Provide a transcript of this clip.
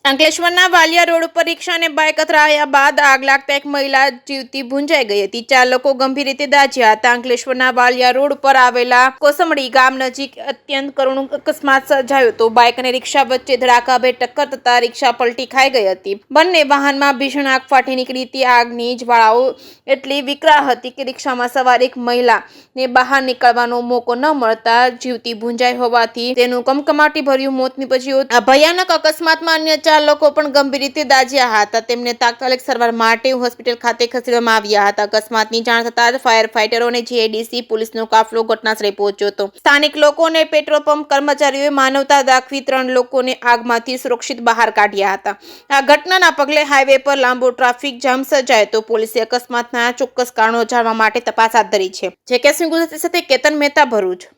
અંકલેશ્વરના વાલિયા રોડ ઉપર રિક્ષા અને બાઇક અથડાયા બાદ આગ લાગતા એક મહિલા જીવતી ભૂંજાઈ ગઈ હતી। 4 લોકો ગંભીર રીતે દાઝ્યા હતા। અંકલેશ્વરના વાલિયા રોડ ઉપર આવેલા કોસમડી ગામ નજીક અત્યંત કરુણ અકસ્માત સર્જાયો હતો। બાઇક અને રિક્ષા વચ્ચે ધડાકાભેર ટક્કર થતા રિક્ષા પલટી ખાઈ ગઈ હતી। બંને વાહનમાં ભીષણ આગ ફાટી નીકળી હતી। આગની જ્વાળાઓ એટલી વિકરાળ હતી કે રિક્ષામાં સવાર એક મહિલાને બહાર નીકળવાનો મોકો ન મળતા જીવતી ભૂંજાઈ હોવાથી તેનું કમકમાટી ભર્યું મોત નીપજ્યું હતું। આ ભયાનક અકસ્માતમાં અન્ય 4 લોકો પણ ગંભીર રીતે દાઝ્યા હતા। તેમને તાત્કાલિક સારવાર માટે હોસ્પિટલ ખાતે ખસેડવામાં આવ્યા હતા। અકસ્માતની જાણ થતાં જ ફાયર ફાઇટરો અને જીઆઈડીસી પોલીસનો કાફલો ઘટનાસ્થળે પહોંચ્યો હતો। સ્થાનિક લોકો અને પેટ્રોલ પંપ કર્મચારીઓએ માનવતા દાખવી 3 લોકોને આગમાંથી સુરક્ષિત બહાર કાઢ્યા હતા। આ ઘટનાના પગલે હાઈવે પર લાંબો ટ્રાફિક જામ સર્જાયો હતો। પોલીસે અકસ્માતના ચોક્કસ કારણો જાણવા માટે તપાસ હાથ ધરી છે। જે કે સિંહ ગુજરાતી સાથે કેતન મહેતા, ભરૂચ।